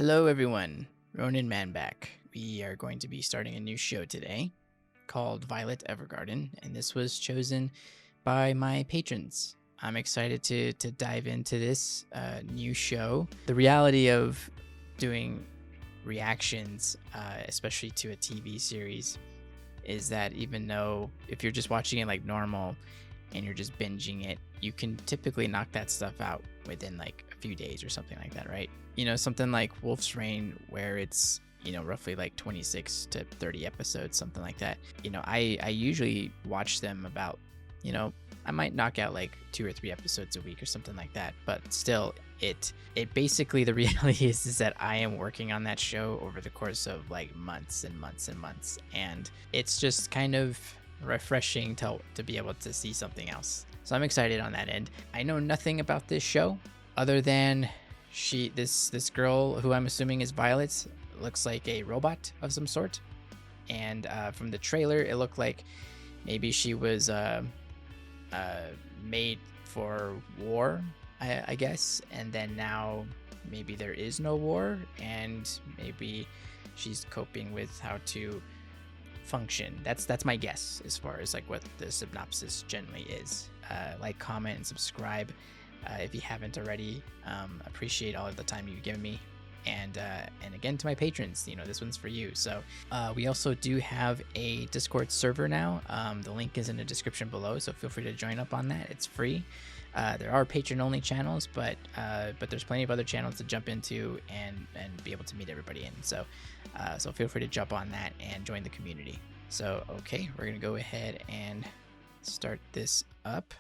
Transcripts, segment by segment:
Hello everyone, RoninMan back. We are going to be starting a new show today called Violet Evergarden, and this was chosen by my patrons. I'm excited to dive into this new show. The reality of doing reactions, especially to a TV series, is that even though if you're just watching it like normal and you're just binging it, you can typically knock that stuff out within like a few days or something like that, right? You know, something like Wolf's Rain, where it's, you know, roughly like 26 to 30 episodes, something like that. You know, I usually watch them about, you know, I might knock out like 2 or 3 episodes a week or something like that. But still, it basically, the reality is that I am working on that show over the course of like months and months and months. And it's just kind of refreshing to be able to see something else. So I'm excited on that end. I know nothing about this show other than this girl who I'm assuming is Violet looks like a robot of some sort. And from the trailer, it looked like maybe she was made for war, I guess. And then now maybe there is no war, and maybe she's coping with how to function. That's my guess as far as like what the synopsis generally is. Like, comment, and subscribe if you haven't already. Appreciate all of the time you've given me, and again, to my patrons, you know, this one's for you. So we also do have a Discord server now. The link is in the description below, so feel free to join up on that. It's free. There are patron only channels, but there's plenty of other channels to jump into and be able to meet everybody in. So so feel free to jump on that and join the community. So okay, we're gonna go ahead and start this up.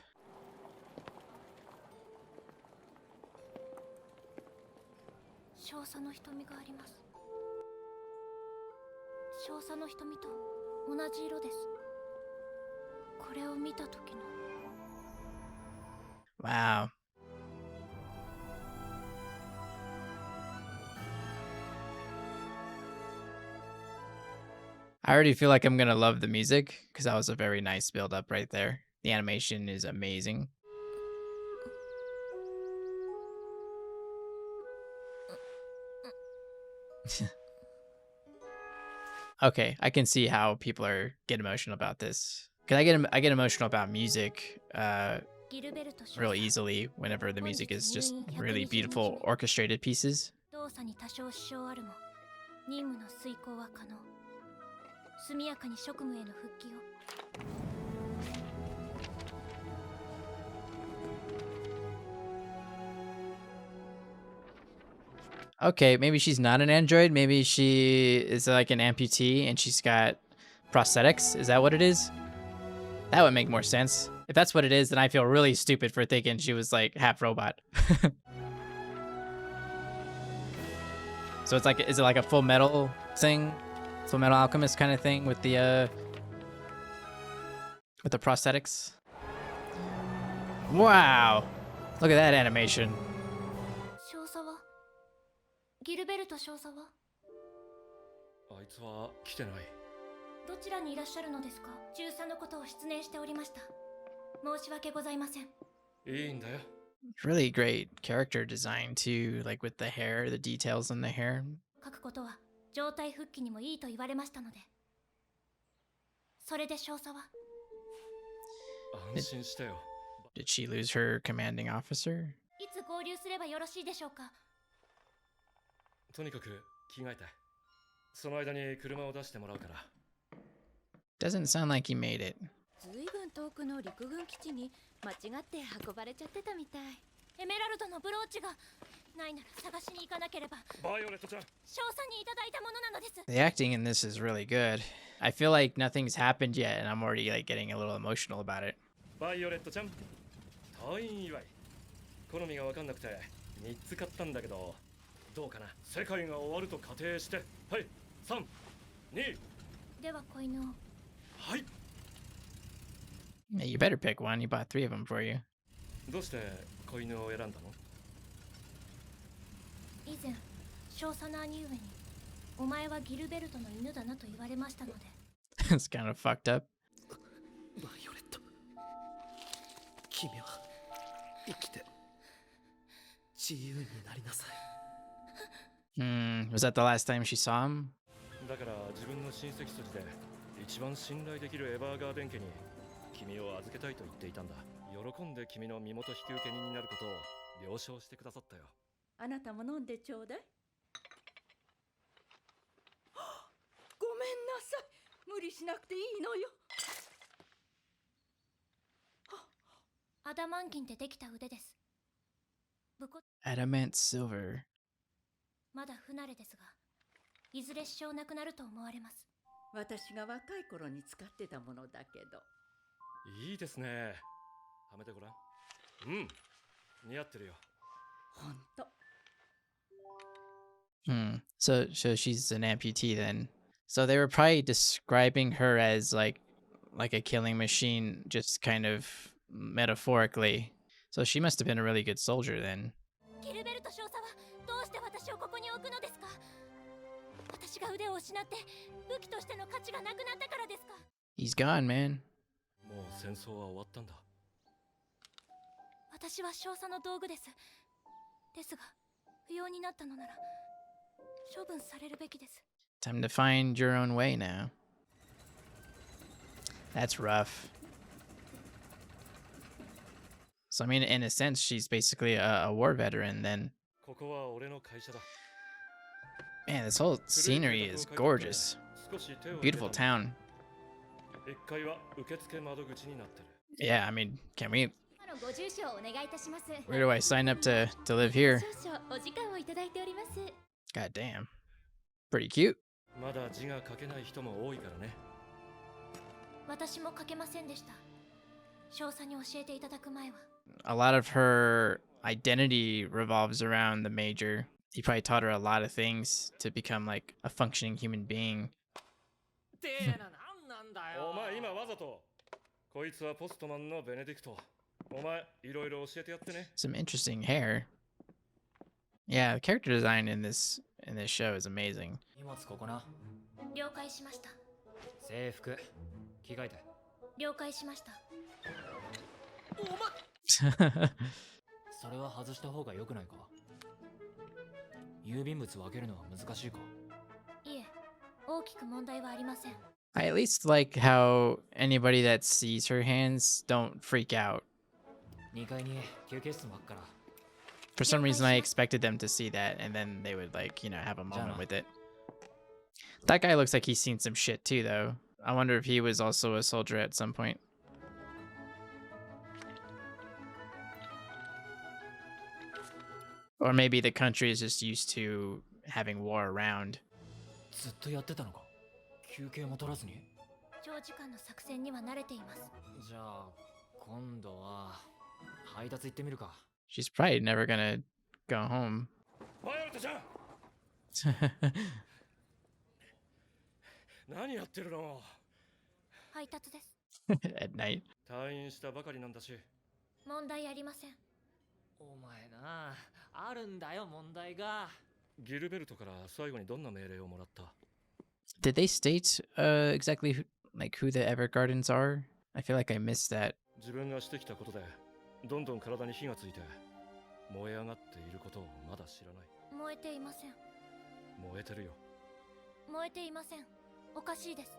Wow. I already feel like I'm gonna love the music because that was a very nice build up right there. The animation is amazing. Okay, I can see how people get emotional about this. Cause I get emotional about music real easily whenever the music is just really beautiful orchestrated pieces. Okay, maybe she's not an android. Maybe she is like an amputee and she's got prosthetics. Is that what it is? That would make more sense. If that's what it is, then I feel really stupid for thinking she was like half robot. So it's like, is it like a Full Metal thing? Full Metal Alchemist kind of thing with the prosthetics? Wow. Look at that animation. Really great character design too, like with the hair, the details on the hair. Did she lose her commanding officer? Doesn't sound like he made it. The acting in this is really good. I feel like nothing's happened yet and I'm already like getting a little emotional about it. Violet ちゃん、退院祝い。好みが分かんなくて3つ買ったんだけど、どうかな。世界が終わると仮定して。はい、3、2。では子犬を。はい。Yeah, you better pick one. You bought 3 of them for you. どうして子犬を選んだの？以前、少佐の兄上に、お前はギルベルトの犬だなと言われましたので。It's kind of fucked up. バイオレット、君は生きて自由になりなさい。Was that the last time she saw him? だから自分の親戚筋で一番信頼できるエヴァーガーデン家に君を預けたいと言っていたんだ。喜んで君の身元引受人になることを了承してくださったよ。あなたも飲んでちょうだい。ごめんなさい。無理しなくていいのよ。アダマン銀でできた腕です。Adamant silver. まだ不慣れですが、いずれ支障なくなると思われます。私が若い頃に使ってたものだけど。いいですね。はめてごらん。うん、似合ってるよ。ほんと。So she's an amputee then. So they were probably describing her as like a killing machine, just kind of metaphorically. So she must have been a really good soldier then. ギルベルト少佐はどうして私をここに置くのですか？私が腕を失って武器としての価値がなくなったからですか？ He's gone, man. もう戦争は終わったんだ。私は少佐の道具です。ですが、不要になったのなら処分されるべきです。 Time to find your own way now. That's rough. So I mean, in a sense, she's basically a war veteran then. ここは俺の会社だ。 Man, this whole scenery is gorgeous. 少し手を入れ Beautiful たんだ。 town. 1階は受付窓口になってる。 Yeah, I mean, can we? ご住所をお願いいたします。 Where do I sign up to live here? 少々お時間をいただいております。 God damn. Pretty cute. まだ字が書けない人も多いからね。私も書けませんでした。少佐に教えていただく前は。 A lot of her identity revolves around the major. He probably taught her a lot of things to become like a functioning human being. お前今わざと。こいつはポストマンのベネディクト。お前いろいろ教えてやってね。 Some interesting hair. Yeah, the character design in this show is amazing. 荷物ここな。了解しました。制服着替えて。了解しました。それは外した方が良くないか。郵便物分けるのは難しいか。いえ、大きく問題はありません。 I at least like how anybody that sees her hands don't freak out. 2階に休憩室もあっから。 For some reason, I expected them to see that, and then they would like, have a moment with it. That guy looks like he's seen some shit too, though. I wonder if he was also a soldier at some point. Or maybe the country is just used to having war around. ずっとやってたのか。休憩も取らずに。長時間の作戦には慣れています。じゃあ今度は配達行ってみるか。 She's probably never gonna go home. バイオレットちゃん。何やってるの？配達です。 At night. 退院したばかりなんだし。問題ありません。お前な、あるんだよ問題が。ギルベルトから最後にどんな命令をもらった？ Did they state exactly who the Evergardens are? I feel like I missed that. 自分がしてきたことでどんどん体に火がついて燃え上がっていることをまだ知らない。燃えていません。燃えてるよ。燃えていません。おかしいです。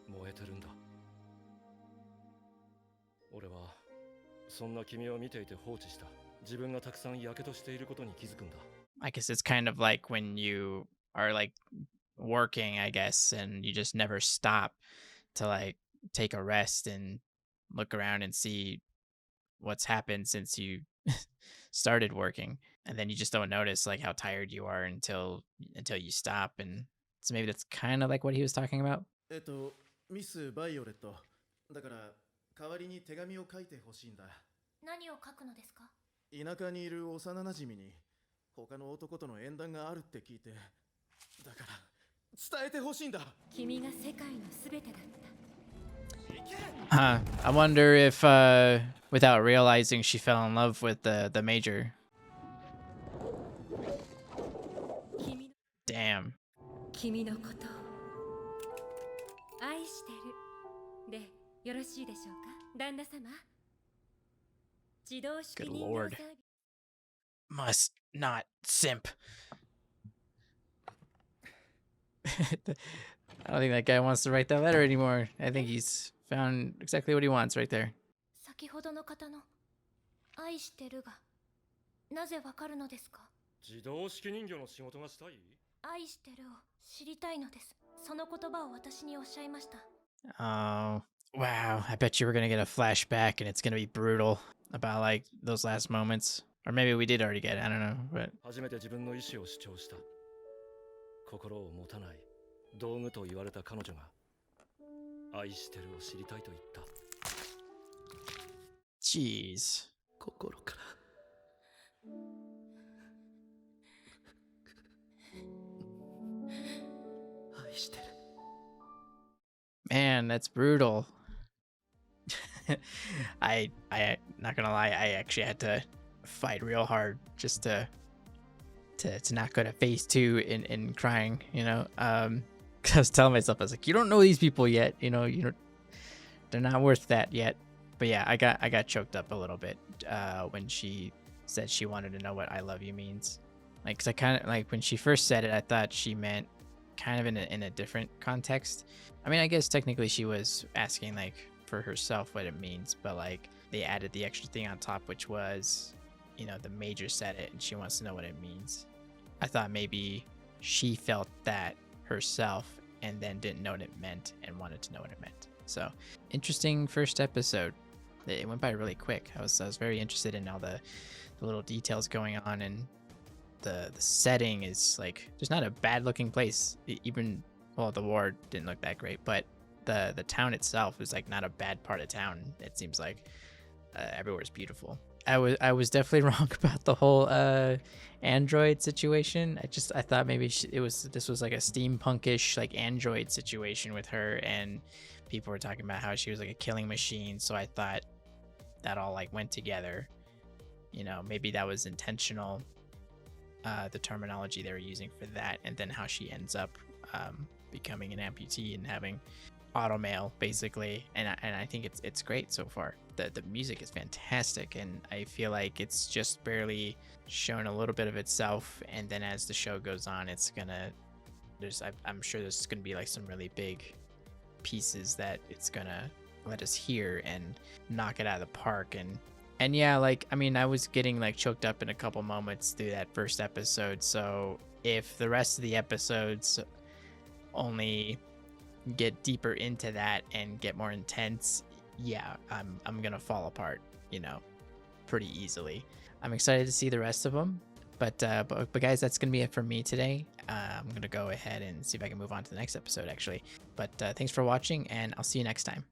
燃えてるんだ。俺はそんな君を見ていて放置した。自分がたくさんやけどしていることに気づくんだ。 I guess it's kind of like when you are like working, I guess, and you just never stop to like take a rest and look around and see what's happened since you started working, and then you just don't notice like how tired you are until you stop. And so maybe that's kind of like what he was talking about. ミス・バイオレット。だから代わりに手紙を書いてほしいんだ。何を書くのですか？田舎にいる幼馴染に他の男との縁談があるって聞いて、だから伝えてほしいんだ。君が世界のすべてだった。 I wonder if without realizing she fell in love with the major. 君 Damn. 君のことを愛してるでよろしいでしょうか、旦那様。自動式 Good 人形 lord. サービス must not simp. I don't think that guy wants to write that letter anymore. I think he's found exactly what he wants right there. 先ほどの方の愛してるがなぜわかるのですか？自動式人形の仕事がしたい？愛してるを知りたいのです。その言葉を私におっしゃいました。 Oh, wow. I bet you we're going to get a flashback and it's going to be brutal about like those last moments. Or maybe we did already get it. I don't know. But 初めて自分の意思を主張した。心を持たない道具と言われた彼女が愛してるを知りたいと言った。 jeez. 心から愛してる。 Man, that's brutal. I not gonna lie, I actually had to fight real hard just to not go to phase 2 in crying, you know. 'Cause I was telling myself, I was like, you don't know these people yet, you know, they're not worth that yet. But yeah, I got choked up a little bit when she said she wanted to know what I love you means. Like, 'cause I kind of like when she first said it, I thought she meant kind of in a different context. I mean, I guess technically she was asking like for herself what it means, but like they added the extra thing on top, which was, you know, the major said it and she wants to know what it means. I thought maybe she felt that herself and then didn't know what it meant and wanted to know what it meant. So interesting first episode. It went by really quick. I was very interested in all the little details going on, and the setting is like there's not a bad looking place. Even well, the war didn't look that great, but the town itself is like not a bad part of town. It seems like everywhere's beautiful. I was definitely wrong about the whole android situation. I thought maybe this was like a steampunkish like android situation with her, and people were talking about how she was like a killing machine. So I thought that all like went together. You know, maybe that was intentional. The terminology they were using for that, and then how she ends up becoming an amputee and having automail basically, and I think it's great so far. The music is fantastic, and I feel like it's just barely shown a little bit of itself, and then as the show goes on, it's gonna I'm sure there's gonna be like some really big pieces that it's gonna let us hear and knock it out of the park. And yeah, like I mean, I was getting like choked up in a couple moments through that first episode, so if the rest of the episodes only get deeper into that and get more intense, yeah, I'm gonna fall apart, you know, pretty easily. I'm excited to see the rest of them, but guys, that's gonna be it for me today. I'm gonna go ahead and see if I can move on to the next episode actually, but thanks for watching, and I'll see you next time.